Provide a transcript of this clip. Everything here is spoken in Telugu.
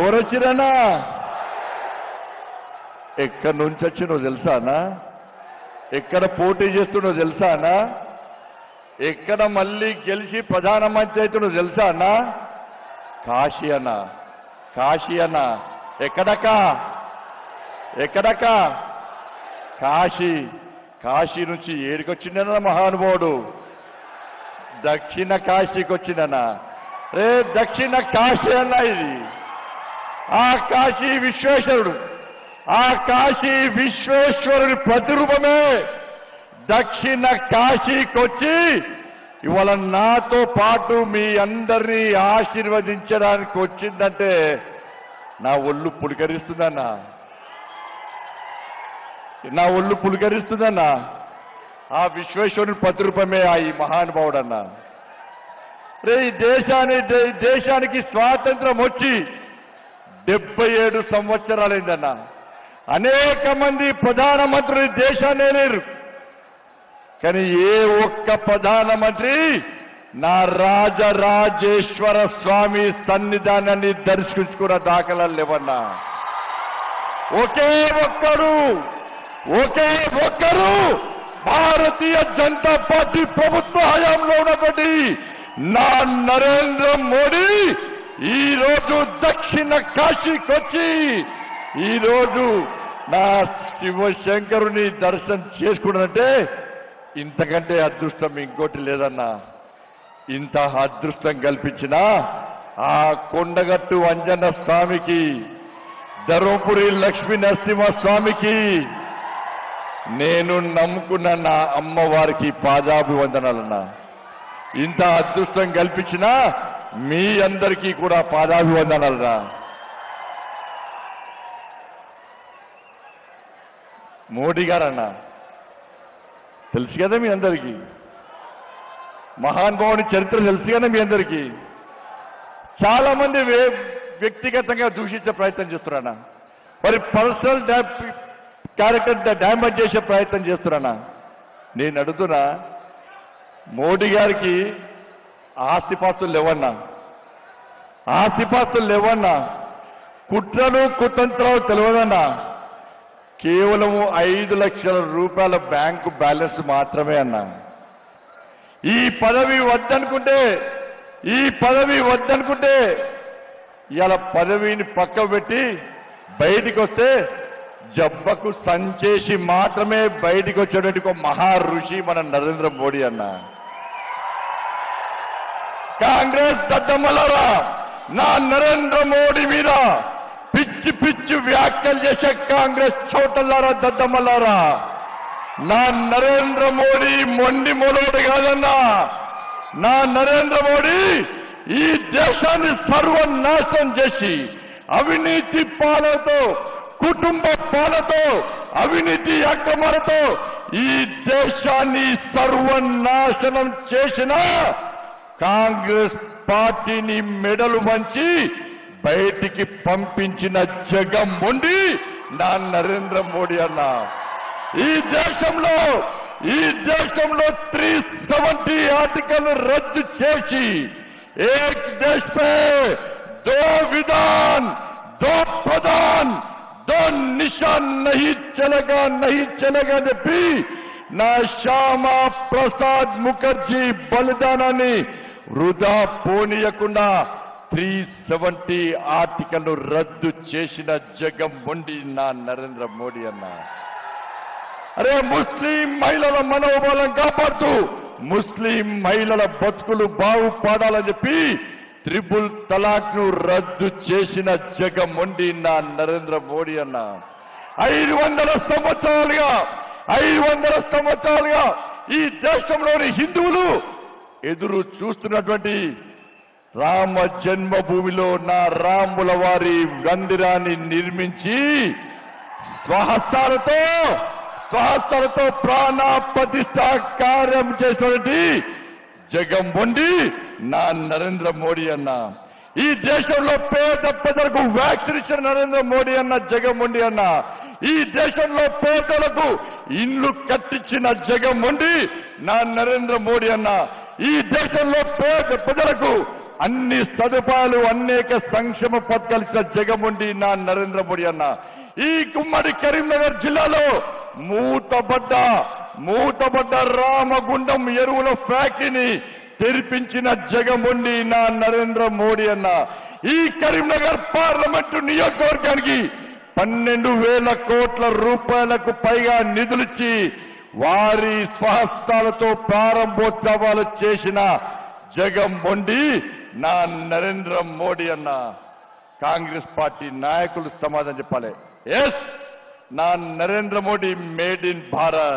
ఎవరొచ్చిరనా ఎక్కడి నుంచి వచ్చినావు తెలుసానా? ఎక్కడ పోటీ చేస్తున్నావు తెలుసానా? ఎక్కడ మళ్ళీ గెలిచి ప్రధానమంత్రి అవుతున్నావు తెలుసానా? కాశీ అన్న ఎక్కడక కాశీ నుంచి ఏడికొచ్చిండనా మహానుభావుడు? దక్షిణ కాశీకి వచ్చిందనా? రే దక్షిణ కాశీ అన్న ఇది. ఆ కాశీ విశ్వేశ్వరుడి ప్రతిరూపమే దక్షిణ కాశీకి వచ్చి ఇవాళ నాతో పాటు మీ అందరినీ ఆశీర్వదించడానికి వచ్చిందంటే నా ఒళ్ళు పులికరిస్తుందన్నా. ఆ విశ్వేశ్వరుని ప్రతిరూపమే ఈ మహానుభావుడన్నా. రే ఈ దేశానికి స్వాతంత్రం వచ్చి 77 సంవత్సరాలైందన్నా. అనేక మంది ప్రధానమంత్రులు దేశాన్ని లేరు, కానీ ఏ ఒక్క ప్రధానమంత్రి నా రాజరాజేశ్వర స్వామి సన్నిధానాన్ని దర్శించుకున్న దాఖలాలు లేవన్నా. ఒకే ఒక్కరు భారతీయ జనతా పార్టీ ప్రభుత్వ హయాంలో ఉన్నటువంటి నా నరేంద్ర మోడీ ఈ రోజు దక్షిణ కాశీకి వచ్చి ఈ రోజు నా శివశంకరుని దర్శనం చేసుకున్నానంటే ఇంతకంటే అదృష్టం ఇంకోటి లేదన్నా. ఇంత అదృష్టం కల్పించిన ఆ కొండగట్టు అంజన్న స్వామికి, ధర్మపురి లక్ష్మీ నరసింహ స్వామికి, నేను నమ్ముకున్న నా అమ్మవారికి పాదాభివందనాలన్నా. ఇంత అదృష్టం కల్పించిన మీ అందరికీ కూడా పాదాభివందనాలన్నా. మోడీ గారన్నా తెలుసు కదా మీ అందరికీ, మహానుభావుని చరిత్ర తెలుసు కదా మీ అందరికీ. చాలా మంది వ్యక్తిగతంగా దూషించే ప్రయత్నం చేస్తున్నారన్నా, మరి పర్సనల్ క్యారెక్టర్ డ్యామేజ్ చేసే ప్రయత్నం చేస్తున్నారన్నా. నేను అడుగుతున్నా, మోడీ గారికి ఆస్తిపాస్తులు లేవన్నా, కుట్రలు కుతంత్రాలు తెలియదన్నా. కేవలం 5 లక్షల రూపాయల బ్యాంకు బ్యాలెన్స్ మాత్రమే అన్నా. ఈ పదవి వద్దనుకుంటే ఇవాళ పదవిని పక్క పెట్టి బయటికి వస్తే జబ్బకు సంచేసి మాత్రమే బయటికి వచ్చేటువంటి ఒక మహా ఋషి మన నరేంద్ర మోడీ అన్న. కాంగ్రెస్ దద్దమ్మలారా, నా నరేంద్ర మోడీ మీద పిచ్చి వ్యాఖ్యలు చేసే కాంగ్రెస్ చోటల్లారా, దద్దమ్మలారా, నా నరేంద్ర మోడీ మొండి మొలోడు కాదన్నా. నా నరేంద్ర మోడీ ఈ దేశాన్ని సర్వనాశనం చేసి అవినీతి పాలనతో, కుటుంబ పాలనతో, అవినీతి అక్రమాలతో ఈ దేశాన్ని సర్వనాశనం చేసిన కాంగ్రెస్ పార్టీని మెడలు వంచి బయటికి పంపించిన జగన్మోహన్ నా నరేంద్ర మోడీ అన్న. ఈ దేశంలో 370 ఆర్టికల్ రద్దు చేసి ఏక్ దేశ్ పే దో విధాన్, దో ప్రధాన్, దో నిశాన్ నహీ చలేగా అని చెప్పి నా శ్యామా ప్రసాద్ ముఖర్జీ బలిదానాన్ని వృధా పోనీయకుండా 370 ఆర్టికల్ రద్దు చేసిన జగన్మోహన్ నా నరేంద్ర మోడీ అన్న. అరే ముస్లిం మహిళల మనోబలం కాపాడుతూ ముస్లిం మహిళల బతుకులు బాగుపడాలని చెప్పి 3 తలాక్ ను రద్దు చేసిన జగన్మోహన్ నా నరేంద్ర మోడీ అన్న. 500 సంవత్సరాలుగా ఈ దేశంలోని హిందువులు ఎదురు చూస్తున్నటువంటి రామ జన్మభూమిలో నా రాముల వారి మందిరాన్ని నిర్మించి స్వహస్తాలతో ప్రాణ ప్రతిష్ఠ కార్యం చేసినటువంటి జగన్మోహన్ నా నరేంద్ర మోడీ అన్న. ఈ దేశంలో పేద ప్రజలకు వ్యాక్సిన్ ఇచ్చిన నరేంద్ర మోడీ అన్న, జగన్మోహన్ అన్న. ఈ దేశంలో పేదలకు ఇల్లు కట్టించిన జగన్మోహన్ నా నరేంద్ర మోడీ అన్న. ఈ దేశంలో పేద ప్రజలకు అన్ని సదుపాయాలు అనేక సంక్షేమ పథకాలు ఇచ్చిన జగముండి నా నరేంద్ర మోడీ అన్న. ఈ ఉమ్మడి కరీంనగర్ జిల్లాలో మూతబడ్డ రామగుండం ఎరువుల ఫ్యాక్టరీని తెరిపించిన జగముండి నా నరేంద్ర మోడీ అన్న. ఈ కరీంనగర్ పార్లమెంటు నియోజకవర్గానికి 12,000 కోట్ల రూపాయలకు పైగా నిధులిచ్చి వారి స్వహస్తాలతో ప్రారంభోత్సవాలు చేసిన జగన్మోహన్ నా నరేంద్ర మోడీ అన్న. కాంగ్రెస్ పార్టీ నాయకులు సమాధానం చెప్పాలి. ఎస్, నా నరేంద్ర మోడీ మేడ్ ఇన్ భారత్.